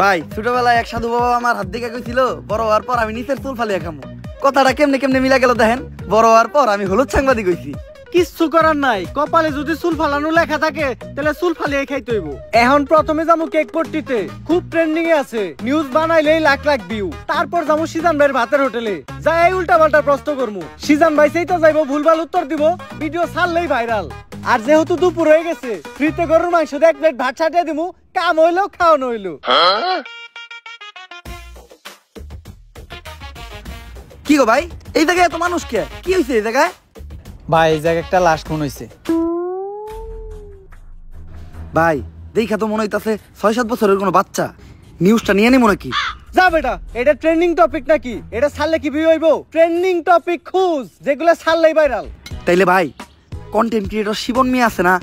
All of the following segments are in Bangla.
ভাই ছোটবেলায় এক সাধু বাবা আমার হাত দিকে কইছিল বড় হওয়ার পর আমি নিচের চুল ফালিয়া খামু। কথাটা কেমনে কেমনে মিলা গেল দেখেন। বড় হওয়ার পর আমি হলুদ সাংবাদিক হইছি। কিচ্ছু করার নাই, কপালে যদি চুল ফালানো লেখা থাকে তাহলে চুল ফালিয়ে খাইতে হইব। এখন প্রথমে যাবো কেক পট্টিতে, খুব ট্রেন্ডিং এ আছে, নিউজ বানাইলেই লাখ লাখ ভিউ। তারপর যাবো সিজান ভাইয়ের ভাতের হোটেলে, যাই উল্টা পাল্টা প্রশ্ন করবো। সিজান ভাই সেই তো যাইবো, ভুলভাল উত্তর দিব, ভিডিও ছাড়লেই ভাইরাল। আর যেহেতু দুপুর হয়ে গেছে, ফ্রিতে গরুর মাংস দিয়ে 1 প্লেট ভাত ছাটিয়ে দিমু, কাম হইলো খাওয়ানো হইলো। কি গো ভাই, এই জায়গায় এত মানুষ কে? কি হইছে এই জায়গায়? ভাই এই জায়গায় একটা লাশ খুন হইছে। ভাই দেখা তো মনে হইতাছে 6-7 বছরের কোনো বাচ্চা। নিউজটা নিয়ে নিমু নাকি? যা বেটা, এটা ট্রেন্ডিং টপিক নাকি? এটা ছাড়লে কি ভিউ হইব? ট্রেন্ডিং টপিক খুঁজ, যেগুলো ছাড়লেই ভাইরাল। তাইলে ভাই কন্টেন্ট ক্রিয়েটর শিবন মিয়া আছে না,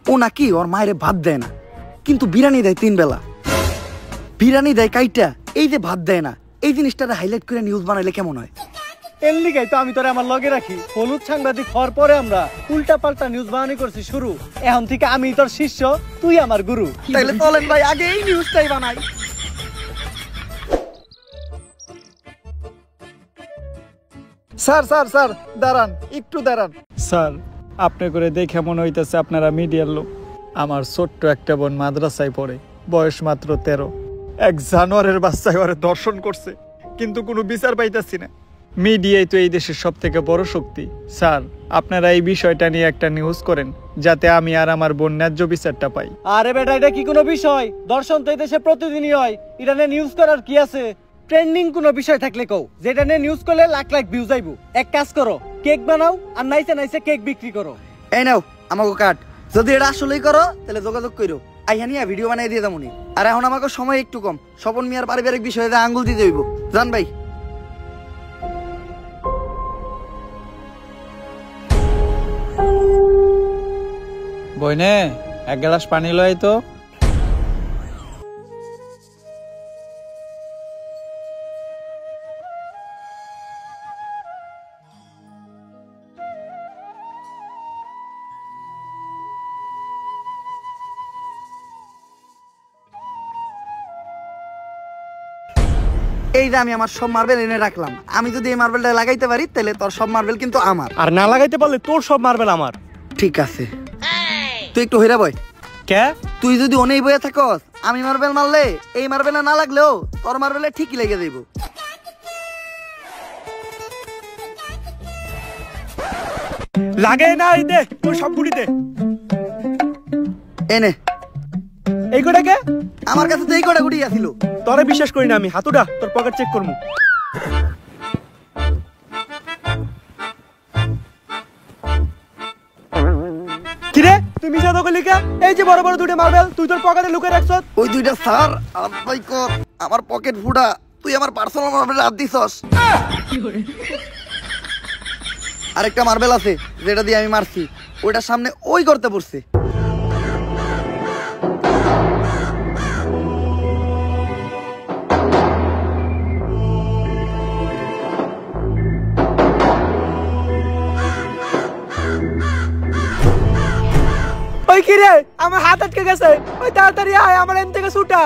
ও নাকি ওর মায়ের ভাত দেয় না, কিন্তু বিরিয়ানি দেয় 3 বেলা। বিরিয়ানি দেয় কাইটা, এই যে ভাত দেয় না, এই জিনিসটা হাইলাইট করে নিউজ বানাইলে কেমন হয়? এর লিগাই তো আমি তোরে আমার লগে রাখি। হলুদ সাংবাদিক হওয়ার পরে আমরা উল্টা পাল্টা নিউজ বানানি করছি শুরু। এখন থেকে আমি তোর শিষ্য, তুই আমার গুরু। তাইলে চলেন ভাই আগে এই নিউজটাই বানাই। স্যার স্যার স্যার দাঁড়ান, একটু দাঁড়ান। স্যার আপনি করে দেখে মনে হইতেছে আপনারা মিডিয়ার লোক। আমার ছোট্ট একটা বোন মাদ্রাসায় পড়ে, বয়স মাত্র 13। এক জানোয়ারের বাচ্চায় ওরে দর্শন করছে, কিন্তু কোনো বিচার পাইতেছি না। মিডিয়াই তো এই দেশের সব থেকে বড় শক্তি। স্যার আপনারা এই বিষয়টা নিয়ে একটা নিউজ করেন, যাতে আমি আর আমার বোন ন্যায্য বিচারটা পাই। আরে বেটা, এটা কি কোনো বিষয়? দর্শন তো এই দেশে প্রতিদিনই হয়, এটা নিয়ে নিউজ করার কি আছে? ট্রেন্ডিং কোনো বিষয় থাকলে কও, যেটা নিয়ে নিউজ করলে লাখ লাখ ভিউ যাইবো। এক কাজ করো, কেক বানাও আর নাইসে নাইসে কেক বিক্রি করো। এই নাও আমাকে কাট। যদি এটা আসলেই করো তাহলে যোগাযোগ করো, আইহানিয়া ভিডিও বানাই দিয়ে যাবনি। আর এখন আমাকে সময় একটু কম, স্বপন মিয়ার পারিবারিক বিষয়ে আঙ্গুল দিতে হইব। জান ভাই বইনে এক গ্লাস পানি লয় তো। এই যে আমি আমার সব মার্বেল এনে রাখলাম, আমি যদি এই মার্বেলটা লাগাইতে পারি তাহলে তোর সব মার্বেল কিন্তু আমার। আর না লাগাইতে পারলে তোর সব মার্বেল আমার। ঠিক আছে, তুই একটু হইরা বয়। কে? তুই যদি অনেক বইয়া থাকস, আমি মার্বেল মারলে এই মার্বেলে না লাগলেও তোর মার্বেলে ঠিকই লেগে যাইব। লাগে না, এই দে তোর সব গুড়ি দে। এনে এই কোটা কে? আমার কাছে তো এই কটা গুটি আছিল। তোরে বিশ্বাস করি না আমি, হাতুড়া তোর পকেট চেক করমু। কিরে তুই মিছা তো কইলি কে? এই যে বড় বড় দুটো মার্বেল তুই তোর পকেটে লুকিয়ে রাখছস। ওই দুইটা স্যার আলাই কর, আমার পকেট ফুটা। তুই আমার পার্সোনাল মার্বেলে হাত দিছস। আরেকটা মার্বেল আছে যেটা দিয়ে আমি মারছি, ওইটার সামনে ওই করতে পড়ছে। ওই কি রে, আমার হাত আটকে গেছে, ওই তাড়াতাড়ি আয়, আমার এখান থেকে ছুটা।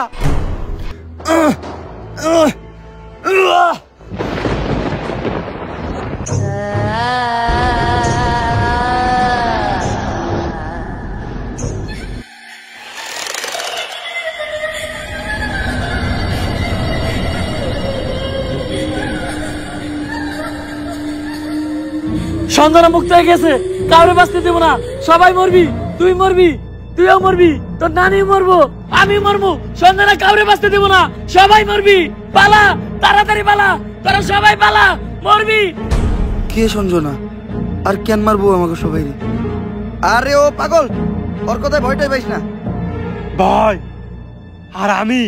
সঞ্জনা মুক্ত হয়ে গেছে, কাউরে বাঁচতে দেবো না, সবাই মরবি, তুই মরবি, তুইও মরবি, তোর নানি মরবো, আমি মরবো। সঞ্জনা কাউরে বাঁচতে দেবো না, সবাই মরবি। পালা, তাড়াতাড়ি পালা, তোরা সবাই পালা, মরবি। কে সঞ্জনা? আর কেন মারবো আমাকে সবাই? আরে ও পাগল, ওর কথায় ভয়টাই পাইস না ভাই। আর আমি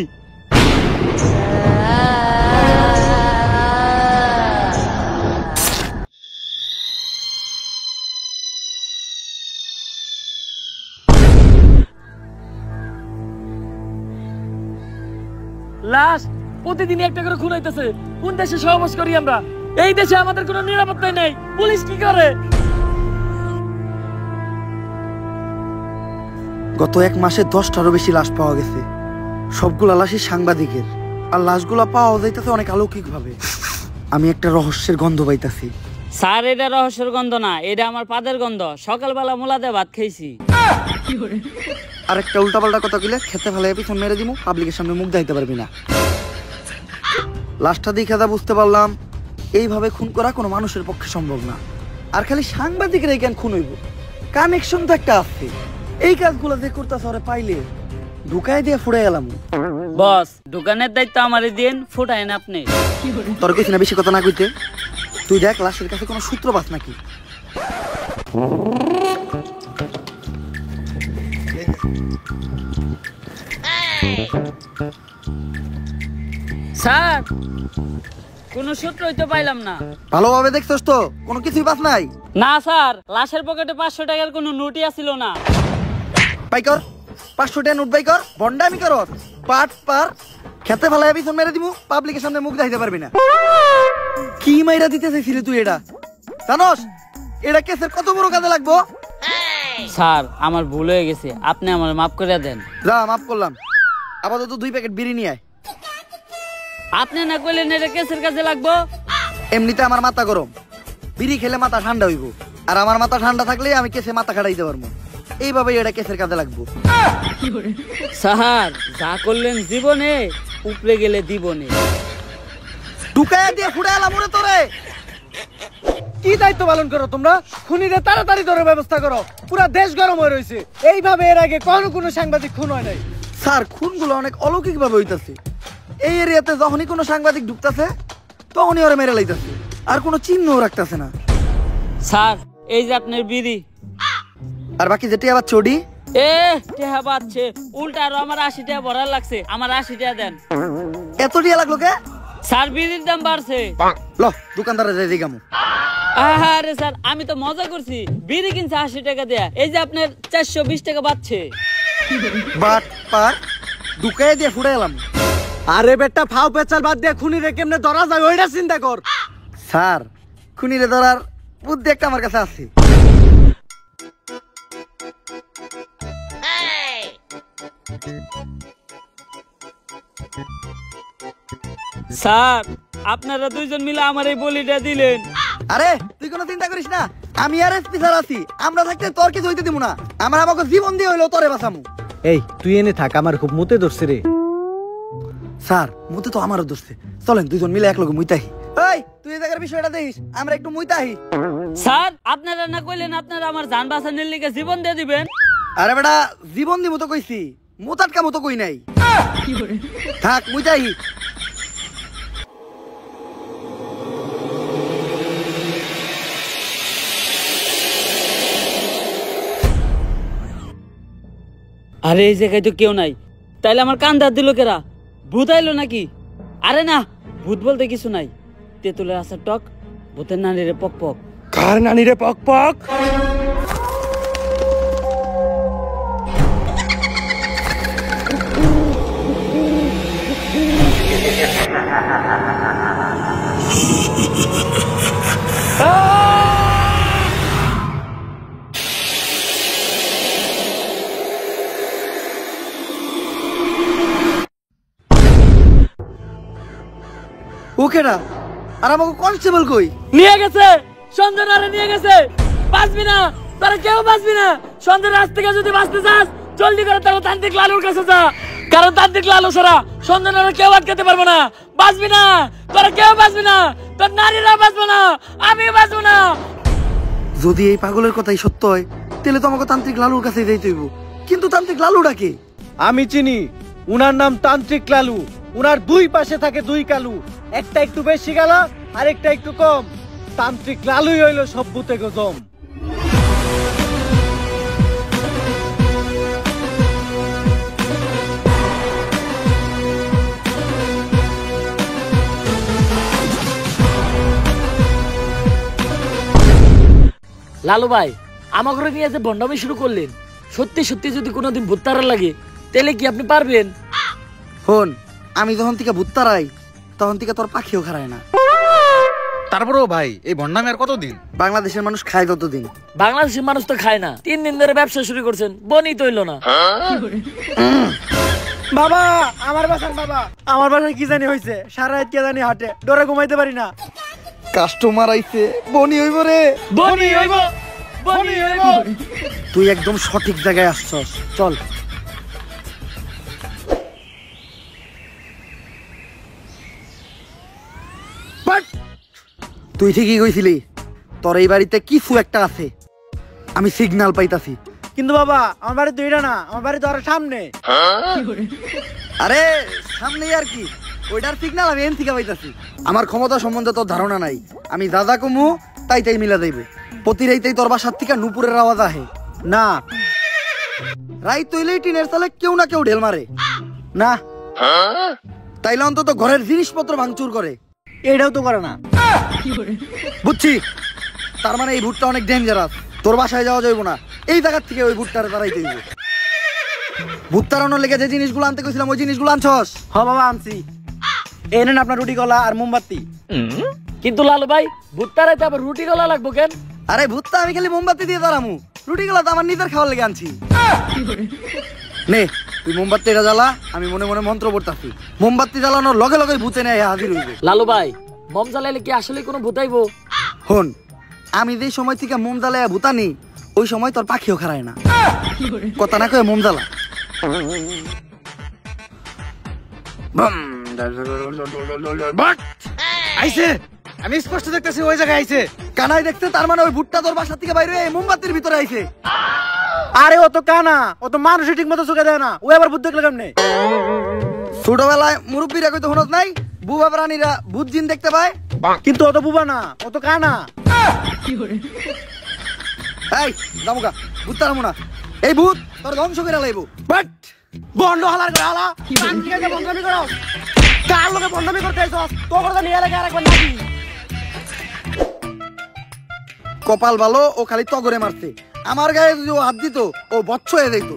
লাশ প্রতিদিন একটা করে খুন হইতেছে। কোন দেশে সহবাস করি আমরা? এই দেশে আমাদের কোনো নিরাপত্তা নাই। পুলিশ কি করে? গত 1 মাসে 10টারও বেশি লাশ পাওয়া গেছে। সবগুলা লাশই সাংবাদিকের, আর লাশগুলা পাওয়া যাইতেছে অনেক অলৌকিক ভাবে। আমি একটা রহস্যের গন্ধ পাইতাছি। স্যার এটা রহস্যের গন্ধ না, এটা আমার পাদের গন্ধ। সকালবেলা মোলা দিয়ে ভাত খাইছি। আর একটা উল্টাপাল্টা কথা কইলে খেতে ফেলে পিছন মেরে দিমু, পাবলিকের সামনে মুখ দেখাইতে পারবি না। লাশটা দেখে যা বুঝতে পারলাম, এইভাবে খুন করা কোনো মানুষের পক্ষে সম্ভব না। আর খালি সাংবাদিকের এই কেন খুন হইব? কানেকশন তো একটা আছে। এই কাজগুলো যে করতেছে ওরে পাইলে ঢুকাই দিয়ে ফুড়ে গেলাম। বস, দোকানের দায়িত্ব আমারে দিন, ফুটাইন আপনি। তোর কইছি না বেশি কথা না কইতে। তুই দেখ লাশের কাছে কোনো সূত্র পাস নাকি। স্যার, কোনো সূত্রই তো পাইলাম না। ভালোভাবে দেখছস তো? কোনো কিছুই পাস নাই? না স্যার, লাশের পকেটে 500 টাকার কোনো নোটই আসিল না। বাই কর 500 টাকা নোট বাই কর। বন্ডামি করস পাট পার। খেতে ফেলায় পিছন মেরে দিমু, পাবলিকের সামনে মুখ দেখাইতে পারবি না। কি মাইরা দিতে চাইছিলি তুই? এটা জানোস এটা কেসের কত বড় কাজে লাগবো? স্যার, আমার ভুল হয়ে গেছে, আপনি আমার মাফ করে দেন। যা, মাফ করলাম। আপাতত 2 প্যাকেট বিড়ি নিয়ে আয়। আপনি না কইলেন এটা কেসের কাজে লাগবো? এমনিতে আমার মাথা গরম, বিড়ি খেলে মাথা ঠান্ডা হইব। আর আমার মাথা ঠান্ডা থাকলে আমি কেসে মাথা খাটাইতে পারবো। এইভাবেই এটা কেসের কাজে লাগবো। স্যার, যা করলেন জীবনে, উপরে গেলে দিবনে। ঢুকাইয়া দিয়ে ফুড়ে এলাম ওরে তোরে। কি দায়িত্ব পালন করো তোমরা? খুনিদের তাড়াতাড়ি ধরার ব্যবস্থা করো। পুরা দেশ গরম হয়ে রয়েছে। এইভাবে এর আগে কোনো সাংবাদিক খুন হয় নাই। স্যার, খুনগুলো অনেক অলৌকিক ভাবে হইতাছে। এই এরিয়াতে যখনই কোনো সাংবাদিক ঢুকতেছে তখনই ওরা মেরে লাইতাছে, আর কোনো চিহ্নও রাখতেছে না। স্যার, এই যে আপনার বিড়ি। আর বাকি যেটি আবার চড়ি টেহা বাচ্ছে উল্টা, আরো আমার 80 টাকা ভরার লাগছে। আমার 80 টাকা দেন। এত টিয়া লাগলো কে? স্যার, বিড়ির দাম বাড়ছে। ল দোকানদারে যাই দিগামু। আরে স্যার, আমি তো মজা করছি। বিড়ি কিনছে 80 টাকা দেয়া, এই যে আপনার 420 টাকা বাড়ছে। বাট পার ঢুকাইয়া দিয়ে ফুড়ে এলাম। আরে বেটা, ফাও পেচাল বাদ দিয়ে খুনিরে কেমনে ধরা যায় ওইটা চিন্তা কর। স্যার, খুনিরে ধরার বুদ্ধি একটা আমার কাছে আছে। স্যার, আপনারা দুইজন মিলে আমার এই বলিটা দিলেন। আরে তুই কোনো চিন্তা করিস না, আমি আর এসপি স্যার আছি। আমরা থাকতে তোর কিছু হইতে দিব না। আমরা আমাকে জীবন দিয়ে হইলো তোরে বাঁচামু। এই তুই এনে থাক, আমার খুব মুতে ধরছে রে। স্যার, মুতে তো আমারও ধরছে। চলেন দুইজন মিলে এক লগে মুইতাহি। এই তুই এই জায়গার বিষয়টা দেখিস, আমরা একটু মুইতাহি। স্যার, আপনারা না কইলেন আপনারা আমার জান বাঁচানোর লিগে জীবন দিয়ে দিবেন? আরে বেটা, জীবন দিব তো কইছি, মুতাটকা মতো কই নাই। থাক মুইতাহি। আরে এই জায়গায় তো কেউ নাই, তাইলে আমার কান ধার দিল কেরা? ভূত আইলো নাকি? আরে না, ভূত বলতে কিছু নাই। তেঁতুলের আসার টক, ভূতের নানিরে পক পক। কার নানি রে পক পক? ওকেরা আর আমাকে কনস্টেবল কই? নিয়ে গেছে, সঞ্জনারে নিয়ে গেছে। বাঁচবি না, তোরা কেউ বাঁচবি না। সঞ্জয় রাজ থেকে যদি বাঁচতে চাস, জলদি করে তারা তান্ত্রিক লালুর কাছে যা। কারণ তান্ত্রিক লালু ছাড়া সঞ্জনারে কেউ আটকাতে পারবো না। বাঁচবি না, তোরা কেউ বাঁচবি না। তোর নারীরা বাঁচবো না, আমি বাঁচবো না। যদি এই পাগলের কথাই সত্য হয়, তাহলে তো আমাকে তান্ত্রিক লালুর কাছে যাইতে হইব। কিন্তু তান্ত্রিক লালুটা কে? আমি চিনি, উনার নাম তান্ত্রিক লালু। উনার দুই পাশে থাকে 2 কালু, একটা একটু বেশি গালা আর একটা একটু কম। তান্ত্রিক লালুই হইল সব ভূতে গজম। লালু ভাই, আমাকে নিয়ে যে বন্ডামি শুরু করলেন, সত্যি সত্যি যদি কোনোদিন ভূত তারা লাগে, তাহলে কি আপনি পারবেন? হন, আমি যখন থেকে ভূত তারাই, তখন থেকে তোর পাখিও খারায় না। তারপরেও ভাই, এই ভন্ডামি আর কতদিন? বাংলাদেশের মানুষ খায় ততদিন। বাংলাদেশের মানুষ তো খায় না। 3 দিন ধরে ব্যবসা শুরু করছেন, বনি তৈল না। বাবা আমার বাসার বাবা আমার বাসায় কি জানি হয়েছে সারা রাত কে জানি হাটে ডরে ঘুমাইতে পারি না। কাস্টমার আইছে, বনি হইব রে, বনি হইব, বনি হইব। তুই একদম সঠিক জায়গায় আসছস, চল। তুই ঠিকই কইছিলি, তোর এই বাড়িতে কিছু একটা আছে, আমি সিগন্যাল পাইতাছি। কিন্তু বাবা আমার বাড়ি দুইটা না, আমার বাড়ি তো আরো সামনে। আরে সামনেই আর কি, ওইটার সিগন্যাল আমি এন থেকে পাইতাছি। আমার ক্ষমতা সম্বন্ধে তোর ধারণা নাই, আমি দাদা কমু তাই তাই মিলা যাইব। প্রতি রাইতেই তোর বাসার থেকে নুপুরের আওয়াজ আহে না, রাইত হইলেই টিনের চালে কেউ না কেউ ঢেল মারে না তাইলে অন্তত ঘরের জিনিসপত্র ভাঙচুর করে, এটাও তো করে না। বুঝছি, তার মানে এই ভুট্টা অনেক ডেঞ্জারাস। তোর বাসায় যাওয়া যাইব না, এই জায়গার থেকে ওই ভুট্টারে তারাইতে হইব। ভূত তাড়ানোর লেগে যে জিনিসগুলো আনতে কইছিলাম ওই জিনিসগুলো আনছস? হ বাবা আনছি, এই নেন আপনার রুটি কলা আর মোমবাতি। কিন্তু লালু ভাই ভুট্টারাইতে আবার রুটি গলা লাগবো কেন? আরে ভূতটা আমি খালি মোমবাতি দিয়ে তাড়ামু, রুটিগুলো তো আমার নিজের খাওয়ার লেগে আনছি। নে তুই মোমবাতি এটা জ্বালা, আমি মনে মনে মন্ত্র পড়তাছি। মোমবাতি জ্বালানোর লগে লগে ভূতে নেয় হাজির হইবে। লালু ভাই মম জ্বালাইলে কি আসলে কোনো ভূতাইবো? হন, আমি যেই সময় থেকে মোম জ্বালাইয়া ভূতানি ওই সময় তোর পাখিও খারায় না। কথা না কয়ে মোম জ্বালা। আইছে, আমি স্পষ্ট দেখতেছি ওই জায়গায় আইছে। কানাই দেখতে, তার মানে ওই ভুট্টা তোর বাসা থেকে বাইরে এই মোমবাতির ভিতরে আইছে। আরে ও তো কানা, ও তো মানুষ ঠিক মতো চোখে দেয় না, ও আবার ভূত দেখলে কেমনে? ছোটবেলায় মুরব্বীরা কইতো হনত নাই, বুবা প্রাণীরা ভূত জিন দেখতে পায়। কিন্তু ও তো বুবা না, ও তো কানা। এই জামুকা, ভূত তাড়ামু না, এই ভূত তোর ধ্বংস করে লাইব। বাট বন্ধ হালার করে হালা, কানকে বন্ধমি করো। কার লোকে বন্ধমি করতে আইছস? তো করে নিয়ে লাগে আরেকবার নাকি? কপাল ভালো, ও খালি তগরে মারছে। আমার গায়ে যদি ও হাত দিত ও বচ্চ হয়ে যাইতো।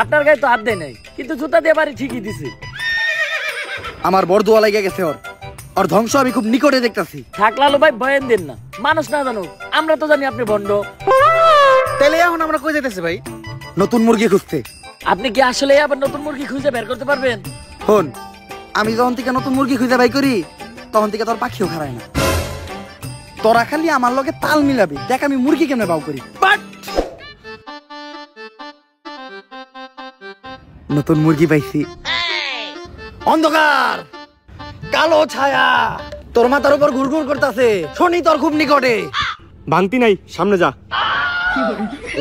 আপনার গায়ে তো হাত দেয় নাই, কিন্তু জুতা দিয়ে বাড়ি ঠিকই দিছে। আমার বরদুয়া লাগে গেছে ওর, ওর ধ্বংস আমি খুব নিকটে দেখতাছি। থাক লালু ভাই বয়ান দেন না, মানুষ না জানুক, আমরা তো জানি আপনি ভণ্ড। তাহলে এখন আমরা কই যাইতেছি ভাই? নতুন মুরগি খুঁজতে। আপনি কি আসলে আবার নতুন মুরগি খুঁজে বের করতে পারবেন? হন, আমি যখন থেকে নতুন মুরগি খুঁজে বাই করি তখন থেকে তোর পাখিও খারায় না। তোরা খালি আমার লগে তাল মিলাবি, দেখ আমি মুরগি কেমনে বাউ করি। বাট নতুন মুরগি পাইছি। অন্ধকার, কালো ছায়া তোর মাথার উপর ঘুরঘুর করতেছে, শনি তোর খুব নিকটে। ভাঙতি নাই, সামনে যা।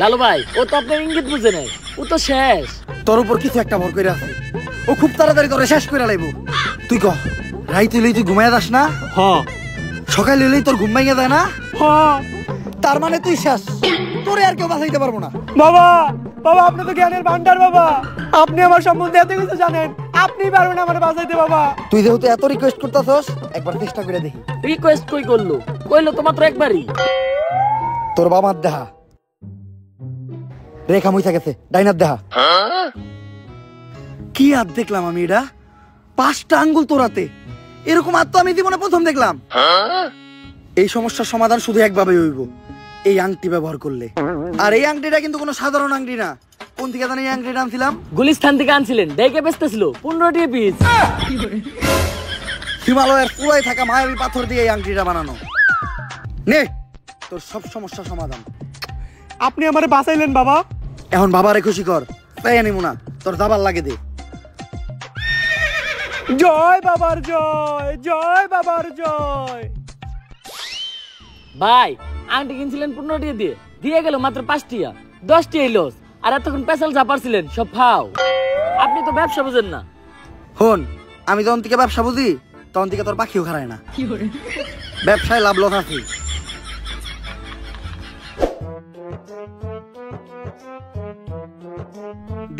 লালু ভাই ও তো আপনার ইঙ্গিত বুঝে নাই, ও তো শেষ। তোর উপর কিছু একটা ভর করে আছে, ও খুব তাড়াতাড়ি তোরে শেষ করে লাইব। তুই কহ, রাইত হইলেই তুই ঘুমাইয়া যাস না? সকাল হইলেই তোর ঘুম ভাঙিয়া যায় না? তার মানে তুই শেষ, তোরে আর কেউ বাঁচাইতে পারবো না। বাবা, বাবা আপনি তো জ্ঞানের ভান্ডার বাবা, আপনি আমার সম্বন্ধে এত কিছু জানেন, আপনি পারবেন আমার বাঁচাইতে বাবা। তুই যেহেতু এত রিকোয়েস্ট করতেছস, একবার চেষ্টা করে দেখি। রিকোয়েস্ট কই করলো? কইলো তো মাত্র একবারই। তোর বাবার দেহা রেখা মুইছা গেছে, ডাইনার দেহা। কি হাত দেখলাম আমি, এটা 5টা আঙ্গুল তোরাতে, এরকম হাত তো আমি জীবনে প্রথম দেখলাম। এই সমস্যার সমাধান শুধু একভাবে হইব, এই আংটি ব্যবহার করলে। আর এই আংটিটা কিন্তু কোনো সাধারণ আংটি না। কোন থেকে জানি এই আংটিটা আনছিলাম? গুলিস্তান থেকে আনছিলেন, দেখে বেচতেছিল 15 টাকা পিস। হিমালয়ের পুরাই থাকা মায়াবী পাথর দিয়ে এই আংটিটা বানানো। নে তোর সব সমস্যার সমাধান। আপনি আমারে বাঁচাইলেন বাবা। এখন বাবারে খুশি কর, তাই আনিমু না, তোর দাবার লাগে দে। জয় বাবার জয়, জয় বাবার জয়। ভাই আংটি কিনছিলেন 15 টাকা দিয়ে, দিয়ে গেল মাত্র 5 টাকা, 10 টাকা লস। আর এতক্ষণ পেছাল চাপারছিলেন সব ফাও। আপনি তো ব্যবসা বুঝেন না। হন, আমি যখন থেকে ব্যবসা বুঝি তখন থেকে তোর পাখিও খারায় না। ব্যবসায় লাভ লস আছে।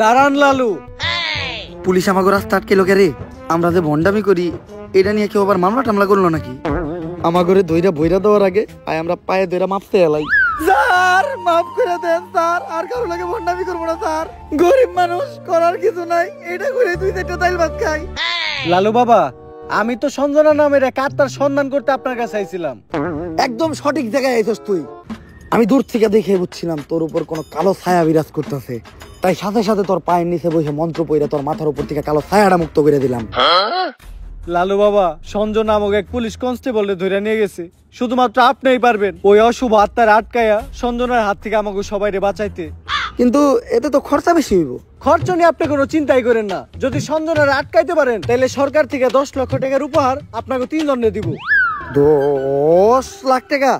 দাঁড়ান লালু। পুলিশ আমাকে রাস্তা আটকে লোকে রে, আমরা যে ভন্ডামি করি এটা নিয়ে কেউ আবার মামলা টামলা করলো নাকি? আমাগরে দইরা বইরা দেওয়ার আগে আয় আমরা পায়ে দইরা মাপতে এলাই। স্যার মাফ করে দেন স্যার, আর কারো লাগে ভন্ডামি করবো না স্যার। গরিব মানুষ, করার কিছু নাই, এটা করে 2-4টা তাইল ভাত খাই। লালু বাবা, আমি তো সঞ্জনা নামের এক আত্মার সন্ধান করতে আপনার কাছে আইছিলাম। একদম সঠিক জায়গায় আইছস তুই। আমি দূর থেকে দেখে বুঝছিলাম তোর উপর কোনো কালো ছায়া বিরাজ করতেছে, তাই তাই সাথে সাথে তোর পায়ের নিচে বসে মন্ত্র পড়ে তোর মাথার উপর থেকে কালো ছায়াটা মুক্ত করে দিলাম। লালু বাবা, সঞ্জয় নামক এক পুলিশ কনস্টেবল ধরে নিয়ে গেছে। শুধুমাত্র আপনিই পারবেন ওই অশুভ আত্মার আটকায়া সঞ্জনার হাত থেকে আমাকে সবাইরে বাঁচাইতে। কিন্তু এতে তো খরচা বেশি হইব। খরচ নিয়ে আপনি কোনো চিন্তাই করেন না। যদি সঞ্জনার আটকাইতে পারেন তাহলে সরকার থেকে 10 লক্ষ টাকার উপহার আপনাকে 3 জনে দিব। 10 লাখ টাকা?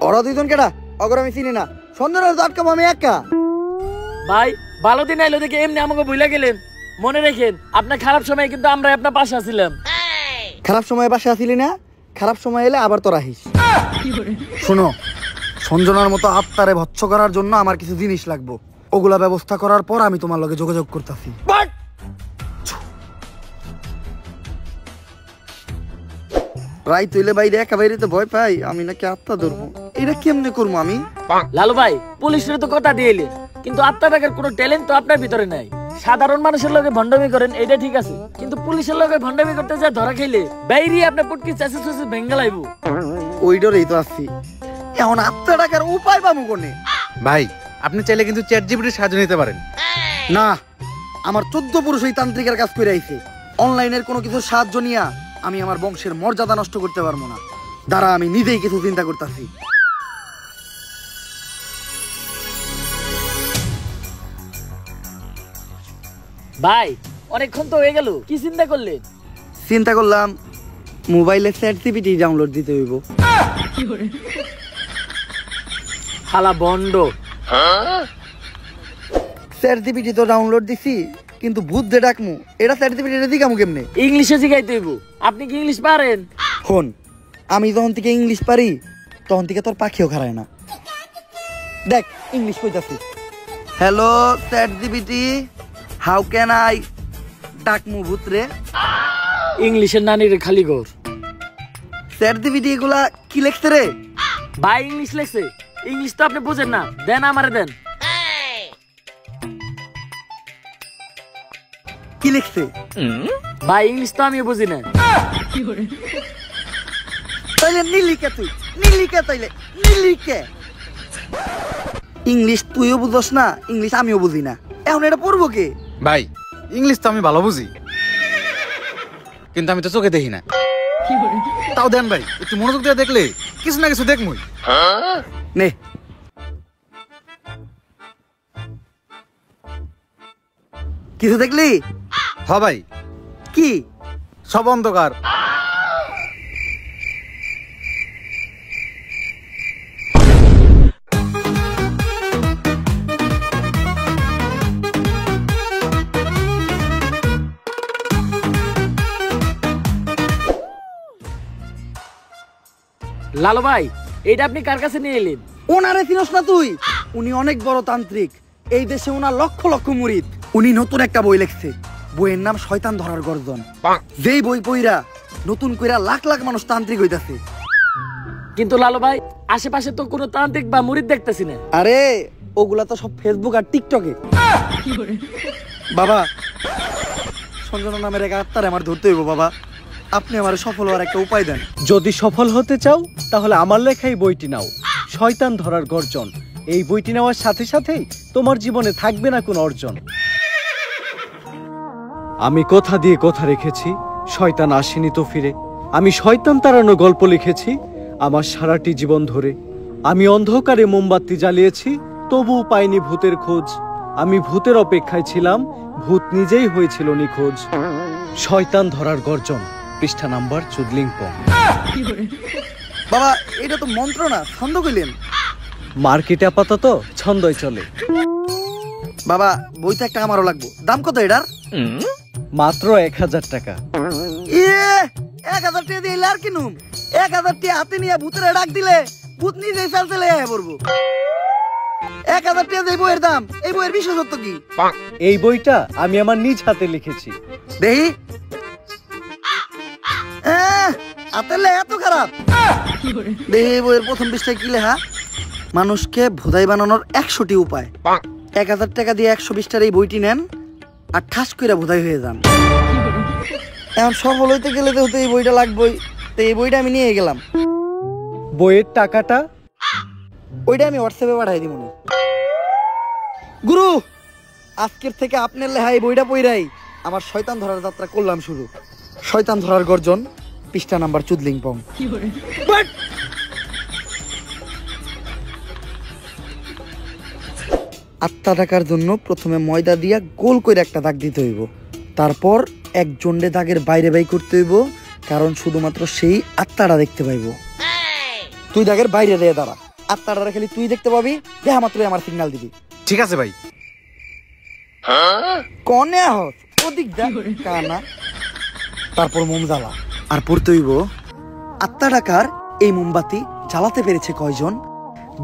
ওরা 2 জন কেডা? অগর আমি চিনি না। সঞ্জনার তো আটকাবো আমি একা। ভাই ভালো দিন আইলো দেখে এমনি আমাকে ভুলে গেলেন। মনে রেখেন আপনার খারাপ সময় কিন্তু আমরা আপনার পাশে আছিলাম। খারাপ সময় বাসে আসিলি না, খারাপ সময় এলে আবার তোরা আহিস। শোনো, সঞ্জনার মতো আত্মারে ভৎস করার জন্য আমার কিছু জিনিস লাগবে। ওগুলা ব্যবস্থা করার পর আমি তোমার লগে যোগাযোগ করতেছি। রাই তুইলে বাইরে একা বাইরে তো ভয় পাই, আমি নাকি আত্মা ধরবো। এটা কেমনে করবো আমি? লালু ভাই পুলিশের তো কথা দিয়েলে, কিন্তু আত্মা ডাকার কোনো ট্যালেন্ট তো আপনার ভিতরে নাই। সাধারণ মানুষের লগে ভণ্ডামি করেন এটা ঠিক আছে, কিন্তু পুলিশের লগে ভণ্ডামি করতে যা ধরা খাইলে বাইরে আপনার পুটকি চাষি চাষি ভেঙ্গে লাইব। ওই ডরেই তো আসছি। এখন আত্মা ডাকার উপায় পাবো কোনে? ভাই আপনি চাইলে কিন্তু চ্যাট জিপিটির সাহায্য নিতে পারেন। না, আমার 14 পুরুষ ওই তান্ত্রিকের কাজ করে আইছে। অনলাইনের কোনো কিছু সাহায্য নিয়া আমি আমার বংশের মর্যাদা নষ্ট করতে পারবো না। দাঁড়া, আমি নিজেই কিছু চিন্তা করতেছি। ভাই অনেকক্ষণ তো হয়ে গেল, কি চিন্তা করলেন? চিন্তা করলাম মোবাইলে চ্যাট জিপিটি ডাউনলোড দিতে হইব। হালা বন্ড। চ্যাট জিপিটি তো ডাউনলোড দিছি, কিন্তু ভূত দে ডাকমু, এটা চ্যাট জিপিটি দিকামু কেমনে? ইংলিশে শিখাইতে হইব। আপনি কি ইংলিশ পারেন? হন, আমি যখন থেকে ইংলিশ পারি তখন থেকে তোর পাখিও খারায় না। দেখ ইংলিশ কইতাছি। Hello chat GPT, how can I ডাকমু ভূত রে? ইংলিশের নানির খালি ঘর। চ্যাট জিপিটি এগুলা কি লেখছে রে? ভাই ইংলিশ লেখছে। ইংলিশ তো আপনি বুঝেন না, দেন আমারে দেন। কি লিখছে? ভাই ইংলিশ তো আমি বুঝি না। তাইলে নীলিকে, তুই নীলিকে, তাইলে নীলিকে। ইংলিশ তুইও বুঝস না, ইংলিশ আমিও বুঝি না, এখন এটা পড়বো কে? ভাই ইংলিশ তো আমি ভালো বুঝি, কিন্তু আমি তো চোখে দেখি না। তাও দেন ভাই, একটু মনোযোগ দিয়ে দেখলে কিছু না কিছু দেখমুই। নে, কিছু দেখলি? হ ভাই, কি? সব অন্ধকার। লালু ভাই এটা আপনি কার কাছে নিয়ে এলেন? ওনারে চিনস না তুই? উনি অনেক বড় তান্ত্রিক, এই দেশে ওনার লক্ষ লক্ষ মুরিদ। উনি নতুন একটা বই লিখছে, বইয়ের নাম শয়তান ধরার গর্জন। যেই বই পইরা নতুন কইরা লাখ লাখ মানুষ তান্ত্রিক হইতাছে। কিন্তু লালু ভাই আশেপাশে তো কোনো তান্ত্রিক বা মুরিদ দেখতেছি না। আরে ওগুলা তো সব ফেসবুক আর টিকটকে। বাবা, সঞ্জনা নামের এক আত্মারে আমার ধরতে হইব। বাবা আপনি আমার সফল হওয়ার একটা উপায় দেন। যদি সফল হতে চাও তাহলে আমার লেখা এই বইটি নাও, শয়তান ধরার গর্জন। এই বইটি নেওয়ার সাথে সাথেই তোমার জীবনে থাকবে না কোনো অর্জন। আমি কথা দিয়ে কথা রেখেছি, শয়তান আসেনি তো ফিরে। আমি শয়তান তাড়ানো গল্প লিখেছি আমার সারাটি জীবন ধরে। আমি অন্ধকারে মোমবাতি জ্বালিয়েছি, তবুও পাইনি ভূতের খোঁজ। আমি ভূতের অপেক্ষায় ছিলাম, ভূত নিজেই হয়েছিল নিখোঁজ। শয়তান ধরার গর্জন, পৃষ্ঠা নাম্বার চুদলিংপং। বাবা এটা তো মন্ত্র না, ছন্দ কইলেন। মার্কেটে আপাতত ছন্দই চলে। বাবা বইটা একটা আমারও লাগবো, দাম কত এটার? মাত্র 1000 টাকা। 1000 টাকা দিয়ে আর কিনুম? 1000 টাকা হাতে নিয়ে ভূতের ডাক দিলে ভূত নিজেই চালতে লেগে পড়বো। 1000 টাকা দিয়ে বইয়ের দাম, এই বইয়ের বিশেষত্ব কি? এই বইটা আমি আমার নিজ হাতে লিখেছি। দেহি আতেলে এত খারাপ? দেহি বইয়ের প্রথম পৃষ্ঠায় কি লেখা? মানুষকে ভোদাই বানানোর 100টি উপায়। 1000 টাকা দিয়ে 120টার এই বইটি নেন আর ঠাস করে ভোদাই হয়ে যান। এখন সফল হইতে গেলে তো এই বইটা লাগবেই, তো এই বইটা আমি নিয়ে গেলাম। বইয়ের টাকাটা? ওইটা আমি হোয়াটসঅ্যাপে পাঠাই দিব। গুরু আজকের থেকে আপনার লেহাই বইটা পইরাই আমার শয়তান ধরার যাত্রা করলাম শুরু। শয়তান ধরার গর্জন, পৃষ্ঠা নাম্বার চুদলিং পং। আত্মা ডাকার জন্য প্রথমে ময়দা দিয়া গোল করে একটা দাগ দিতে হইব, তারপর এক জন্ডে দাগের বাইরে বাই করতে হইব, কারণ শুধুমাত্র সেই আত্মাটা দেখতে পাইব। তুই দাগের বাইরে দিয়ে দাঁড়া, আত্মাটা খালি তুই দেখতে পাবি, দেখা মাত্রই আমার সিগন্যাল দিবি। ঠিক আছে ভাই। কনে হস ওদিক দেখ কানা। তারপর মোম জ্বালা আর পড়তে হইব আত্মা ডাকার এই মোমবাতি জ্বালাতে পেরেছে কয়জন,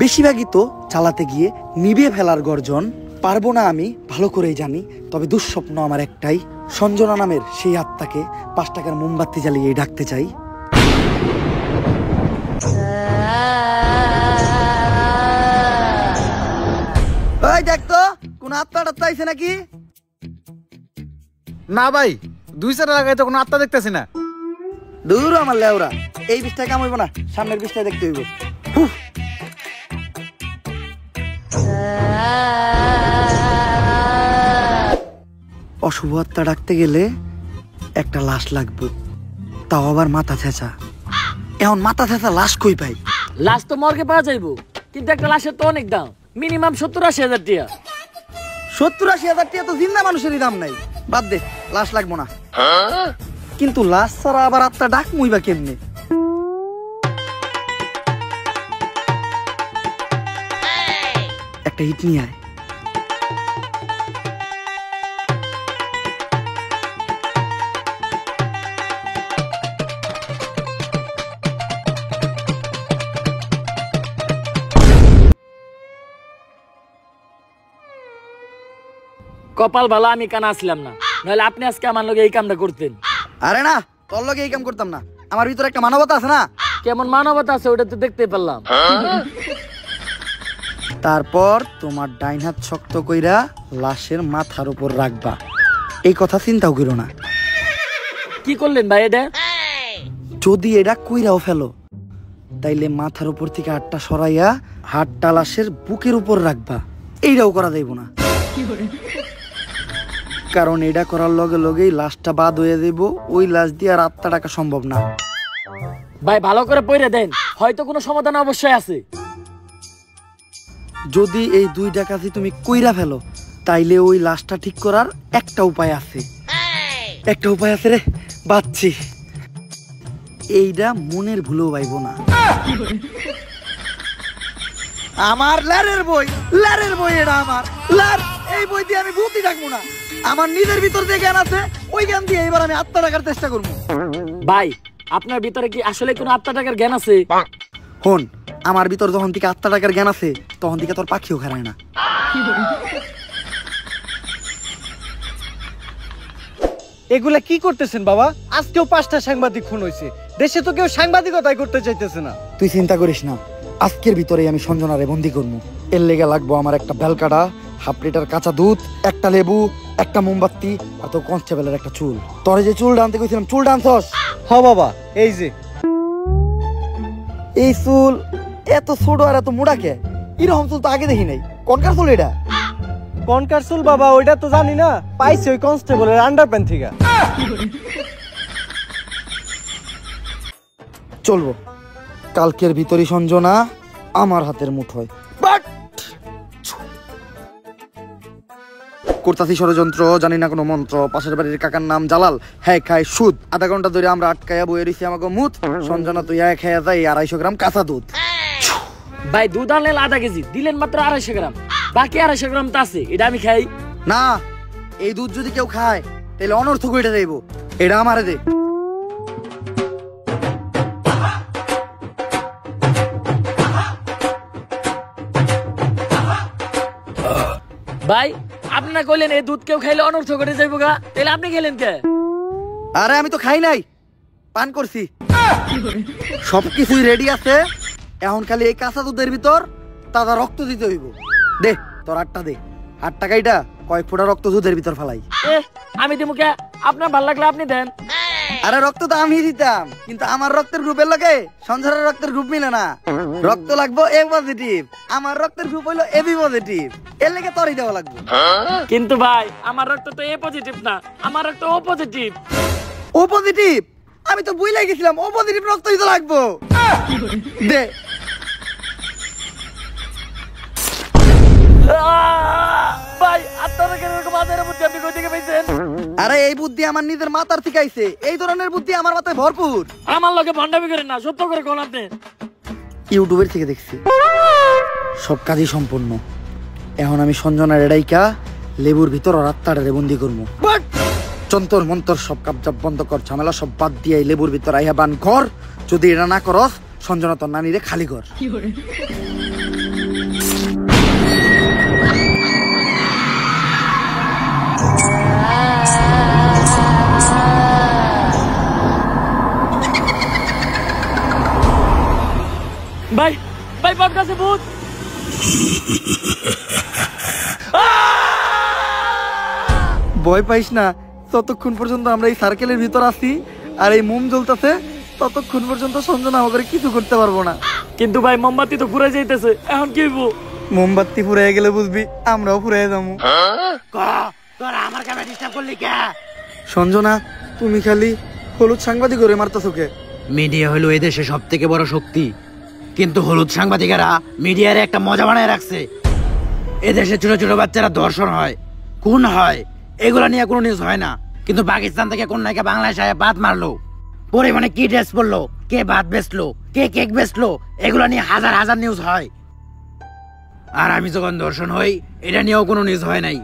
বেশিরভাগই তো চালাতে গিয়ে নিভিয়ে ফেলার গর্জন। পারবো না আমি ভালো করেই জানি, তবে দুঃস্বপ্ন আমার একটাই, সঞ্জনা নামের সেই আত্মাকে 5 টাকার মোমবাতি জ্বালিয়ে ডাকতে চাই। ওই দেখ তো কোন আত্মা টাত্মা আইছে নাকি? না ভাই, 2-4 লাগাই তো কোনো আত্মা দেখতেছি না। দূর আমার লেওরা, এই বিষটায় কাম হইব না, সামনের বিষটায় দেখতে হইব। অশুভ আত্মা ডাকতে গেলে একটা লাশ লাগবে, তাও আবার মাথা ছেঁচা। এখন মাথা ছেঁচা লাশ কই পাই? লাশ তো মর্গে পাওয়া যাইবো, কিন্তু একটা লাশের তো অনেক দাম, মিনিমাম 70-80 হাজার টাকা। 70-80 হাজার টাকা তো জিন্দা মানুষেরই দাম নাই। বাদ দে, লাশ লাগবো না। কিন্তু লাশ ছাড়া আবার আত্মা ডাক মুইবা কেমনে? একটা হিট নিয়ে আয়। কপাল ভালো আমি কানা আসলাম না, নাহলে আপনি আজকে আমার লগে এই কামটা করতেন। আরে না, তোর লগে এই কাম করতাম না, আমার ভিতরে একটা মানবতা আছে না। কেমন মানবতা আছে ওটা তো দেখতে পারলাম। তারপর তোমার ডাইন হাত শক্ত কইরা লাশের মাথার উপর রাখবা, এই কথা চিন্তাও করো না। কি করলেন ভাই এটা? যদি এটা কইরাও ফেলো, তাইলে মাথার উপর থেকে হাতটা সরাইয়া হাতটা লাশের বুকের উপর রাখবা, এইটাও করা যাইব না, কারণ এটা করার লগে লগেই লাশটা বাদ হয়ে যাইব, ওই লাশ দিয়ে আর আত্মা ডাকা সম্ভব না। ভাই ভালো করে পড়ে দেন, হয়তো কোনো সমাধান অবশ্যই আছে। যদি এই 2 ডাকাতি তুমি কইরা ফেলো, তাইলে ওই লাশটা ঠিক করার একটা উপায় আছে। একটা উপায় আছে রে, বাচ্চি। এইটা মনের ভুলেও পাইব না। আমার লারের বই এটা আমার লার, এই বই দিয়ে আমি ভূতই ডাকবো না। আমার নিজের ভিতর যে জ্ঞান আছে, ওই জ্ঞান দিয়ে এবার আমি আত্মা ডাকার চেষ্টা করবো। ভাই আপনার ভিতরে কি আসলে কোনো আত্মা টাকার জ্ঞান আছে? হন, আমার ভিতর যখন থেকে আত্মা ডাকার জ্ঞান আছে, তখন থেকে তোর পাখিও খারায় না। এগুলা কি করতেছেন বাবা? আজকেও 5টা সাংবাদিক খুন হয়েছে, দেশে তো কেউ সাংবাদিকতাই করতে চাইতেছে না। তুই চিন্তা করিস না, আজকের ভিতরেই আমি সঞ্জনারে বন্দি করবো। এর লেগে লাগবো আমার একটা বেলকাটা, 1/2 লিটার কাঁচা দুধ, একটা লেবু, একটা মোমবাতি, আর তো কনস্টেবলের একটা চুল। তোরে যে চুল ডানতে কইছিলাম, চুল ডানছস? হ বাবা, এই যে এই চুল এত ছোট আর এত মোটা কে? এরকম চুল তো আগে দেখি নাই। কোনকার চুল এটা? কনকার চুল বাবা, ওইটা তো জানি না, পাইছি ওই কনস্টেবলের আন্ডারপ্যান্ট থেকে। চলবো, কালকের ভিতরই সঞ্জনা আমার হাতের মুঠোয়। করতাছি ষড়যন্ত্র, জানি না কোনো মন্ত্র। পাশের বাড়ির কাকার নাম জালাল, হ্যাঁ খায় সুদ। আধা ঘন্টা ধরে আমরা আটকায়া বয়ে রয়েছি আমাকে মুত। সঞ্জনা তুই খাইয়া যাই 250 গ্রাম কাঁচা দুধ। ভাই দুধ আনলেন 1/2 কেজি, দিলেন মাত্র 250 গ্রাম, বাকি 250 গ্রাম তো আছে, এটা আমি খাই না। এই দুধ যদি কেউ খায় তাহলে অনর্থক এটা যাইব, এটা আমারে দে। ভাই আপনি না কইলেন এই দুধ কেউ খাইলে অনর্থ করে যাইবো গা, তাহলে আপনি খেলেন কে? আরে আমি তো খাই নাই, পান করছি। সবকিছুই রেডি আছে, এখন খালি এই কাঁচা দুধের ভিতর তাজা রক্ত দিতে হইব। দে তোর 8টা দে, 8 টাকাইটা কয়েক ফোঁটা রক্ত দুধের ভিতর ফেলাই। আমি দিমু কে? আপনার ভাল লাগলে আপনি দেন। আরে রক্ত তো আমি দিতাম, কিন্তু আমার রক্তের গ্রুপের লোকে সঞ্জনার রক্তের গ্রুপ মিলে না। রক্ত লাগবো এ পজিটিভ, আমার রক্তের গ্রুপ হইলো এবি পজিটিভ, এর লেগে তরই দেওয়া লাগবে। কিন্তু ভাই আমার রক্ত তো এ পজিটিভ না, আমার রক্ত ও পজিটিভ। ও পজিটিভ? আমি তো বুঝলাই গেছিলাম ও পজিটিভ রক্তই তো লাগবো। দে। ভাই আপনারা কেন এরকম মাথার বুদ্ধি আপনি কই থেকে পাইছেন? আরে এই বুদ্ধি আমার নিজের মাথার থেকে আইছে, এই ধরনের বুদ্ধি আমার মাথায় ভরপুর। আমার লগে ভন্ডামি করেন না, সত্য করে কোন আপনি। ইউটিউবের থেকে দেখছি, সব কাজই সম্পূর্ণ। এখন আমি সঞ্জনার এডাইকা লেবুর ভিতর রাত্তারে বন্দি করবো। যন্তর মন্তর সব কাবজাব বন্ধ কর, ঝামেলা সব বাদ দিয়ে এই লেবুর ভিতর আইয়া বান কর। যদি এটা না করস সঞ্জনা তোর নানিরে খালি কর। ভাই ভাই বটগাছে ভূত। ভয় পাইস না, ততক্ষণ পর্যন্ত আমরা এই সার্কেলের ভিতর আছি আর এই মোম জ্বলতেছে, ততক্ষণ পর্যন্ত সঞ্জনা আমাকে কিছু করতে পারবো না। কিন্তু ভাই মোমবাতি তো পুড়ে যাইতেছে, এখন কি হইব? মোমবাতি ফুরাইয়া গেলে বুঝবি আমরাও ফুরাইয়া যাবো। সঞ্জনা তুমি খালি হলুদ সাংবাদিক করে মারতেছো কে? মিডিয়া হলো এদেশে সব থেকে বড় শক্তি, কিন্তু হলুদ সাংবাদিকেরা মিডিয়ার একটা মজা বানায় রাখছে। এদেশে ছোট ছোট বাচ্চারা ধর্ষণ হয়, খুন হয়, এগুলা নিয়ে কোনো নিউজ হয় না। কিন্তু পাকিস্তান থেকে কোন নায়িকা বাংলাদেশে বাদ মারলো, পরিমাণে কি ড্রেস পরলো, কে ভাত বেচলো, কে কেক বেচলো, এগুলা নিয়ে হাজার হাজার নিউজ হয়। আর আমি যখন ধর্ষণ হই, এটা নিয়েও কোনো নিউজ হয় নাই।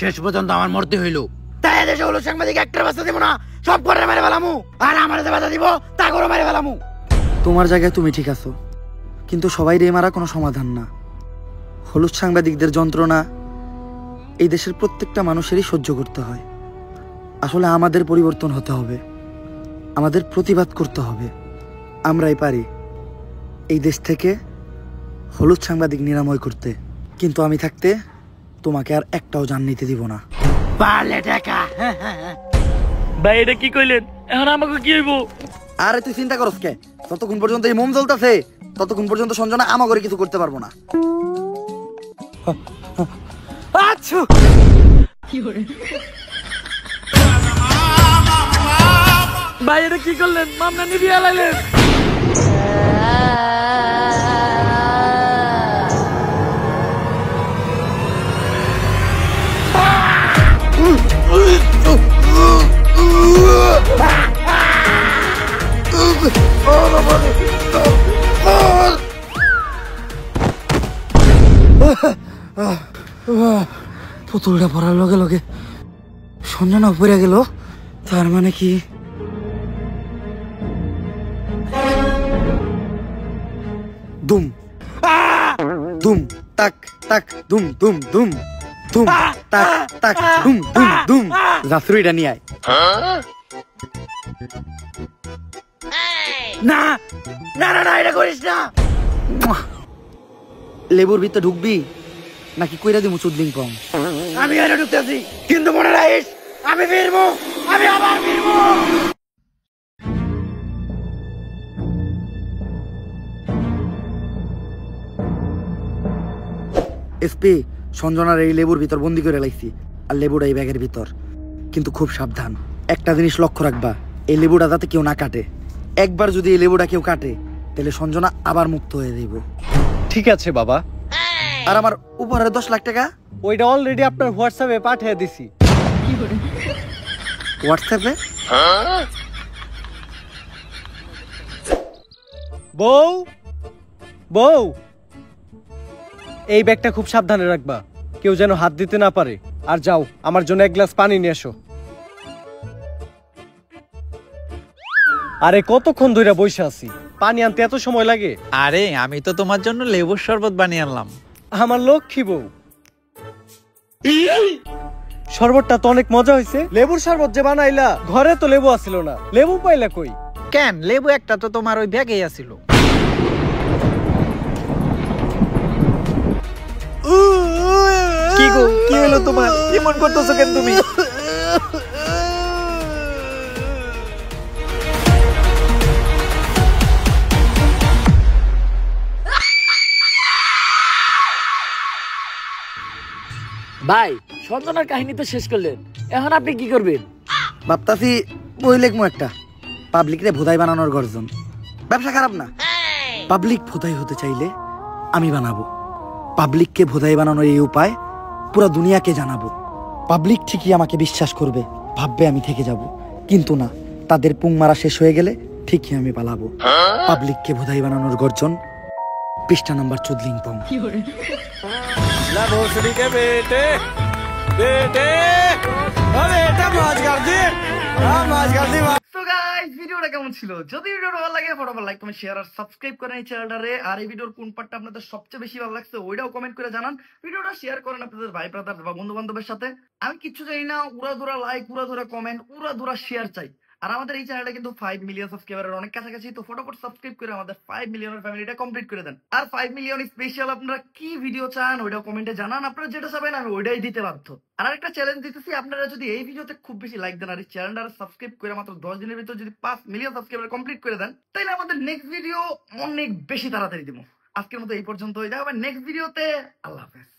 শেষ পর্যন্ত আমার মরতে হইলো। তাই এদেশে হলুদ সাংবাদিক একটা বাচ্চা দিব না, সব করে মেরে ফেলামু। আর আমার যে বাধা দিব তা করে মেরে ফেলামু। তোমার জায়গায় তুমি ঠিক আছো, কিন্তু সবাই রে মারা কোনো সমাধান না। হলুদ সাংবাদিকদের যন্ত্রণা এই দেশের প্রত্যেকটা মানুষেরই সহ্য করতে হয়। আসলে আমাদের পরিবর্তন হতে হবে, আমাদের প্রতিবাদ করতে হবে। আমরাই পারি এই দেশ থেকে হলুদ সাংবাদিক নিরাময় করতে। কিন্তু আমি থাকতে তোমাকে আর একটাও জান নিতে দিব না। পারলে টাকা। ভাই এটা কি কইলেন? এখন আমাকে কি হইব? আরে তুই চিন্তা করস কে? ততক্ষণ পর্যন্ত এই মোম জ্বলতেছে, ততক্ষণ পর্যন্ত সঞ্জনা আমাকে কিছু করতে পারবো না। আচ্ছা ভাই এটা কি করলেন? মামলা নিবি আলাইলেন। পুতুলটা পড়ার লগে লগে সঞ্জনা পড়ে গেল, তার মানে কি দুম দুম তাক তাক দুম দুম দুম দুম তাক তাক দুম দুম দুম। জাফরুইটা নিয়ে আয়। না না না না, এটা করিস না। লেবুর ভিতরে ঢুকবি নাকি কইরা দিমু চুদলিং পং? আমি এনে ঢুকতেছি, কিন্তু মনে রাখিস আমি ফিরবো, আমি আবার ফিরবো। এসপি সঞ্জনার এই লেবুর ভিতর বন্দি করে লাইছি, আর লেবুটা এই ব্যাগের ভিতর। কিন্তু খুব সাবধান, একটা জিনিস লক্ষ্য রাখবা, এই লেবুটা যাতে কেউ না কাটে। একবার যদি এই লেবুটা কেউ কাটে তাহলে সঞ্জনা আবার মুক্ত হয়ে যাইব। ঠিক আছে বাবা। আর আমার উপহারের 10 লাখ টাকা ওইটা অলরেডি আপনার হোয়াটসঅ্যাপে পাঠিয়ে দিছি। হোয়াটসঅ্যাপে? বউ বউ, এই ব্যাগটা খুব সাবধানে রাখবা, কেউ যেন হাত দিতে না পারে। আর যাও, আমার জন্য এক গ্লাস পানি নিয়ে এসো। আরে কতক্ষণ ধরে বসে আছি, পানি আনতে এত সময় লাগে? আরে আমি তো তোমার জন্য লেবুর শরবত বানিয়ে আনলাম। আমার লক্ষ্মী বউ, শরবতটা তো অনেক মজা হয়েছে। লেবুর শরবত যে বানাইলা, ঘরে তো লেবু আসিল না, লেবু পাইলা কই? কেন, লেবু একটা তো তোমার ওই ব্যাগেই আছিল। কি গো, কি হলো তোমার? কেমন করতেছো কেন তুমি? ভাই সঞ্জনার কাহিনী তো শেষ করলেন, এখন আপনি কি করবেন? ভাবতাছি বই লিখবো একটা, পাবলিক রে ভোদাই বানানোর গর্জন। ব্যবসা খারাপ না, পাবলিক ভোদাই হতে চাইলে আমি বানাবো। পাবলিককে ভোদাই বানানোর এই উপায় পুরো দুনিয়াকে জানাবো। পাবলিক ঠিকই আমাকে বিশ্বাস করবে, ভাববে আমি থেকে যাব, কিন্তু না, তাদের পুং মারা শেষ হয়ে গেলে ঠিকই আমি পালাবো। পাবলিককে ভোদাই বানানোর গর্জন, পৃষ্ঠা নাম্বার 14 ভিডিওটা কেমন ছিল? যদি ভিডিওটা ভালো লাগে ফটোফট লাইক কমেন্ট শেয়ার আর সাবস্ক্রাইব করেন এই চ্যানেলটারে। আর এই ভিডিওর কোন পার্টটা আপনাদের সবচেয়ে বেশি ভালো লাগছে ওইটাও কমেন্ট করে জানান। ভিডিওটা শেয়ার করেন আপনাদের ভাই ব্রাদার বা বন্ধু বান্ধবের সাথে। আমি কিচ্ছু চাই না, উড়াধুরা লাইক, উড়াধুরা কমেন্ট, উড়াধুরা শেয়ার চাই। আর আমাদের এই চ্যানেলটা কিন্তু 5 মিলিয়ন সাবস্ক্রাইবারের অনেক কাছাকাছি, তো ফটোফট সাবস্ক্রাইব করে আমাদের 5 মিলিয়নের ফ্যামিলিটা কমপ্লিট করে দেন। আর 5 মিলিয়ন স্পেশাল আপনারা কি ভিডিও চান ওইটাও কমেন্টে জানান। আপনারা যেটা চাবেন আমি ওইটাই দিতে বাধ্য। আর একটা চ্যালেঞ্জ দিতেছি, আপনারা যদি এই ভিডিওতে খুব বেশি লাইক দেন আর এই চ্যানেলটা সাবস্ক্রাইব করে মাত্র 10 দিনের ভিতর যদি 5 মিলিয়ন সাবস্ক্রাইবার কমপ্লিট করে দেন, তাহলে আমাদের নেক্সট ভিডিও অনেক বেশি তাড়াতাড়ি দিব। আজকের মতো এই পর্যন্ত, দেখা হবে নেক্সট ভিডিওতে। আল্লাহ হাফেজ।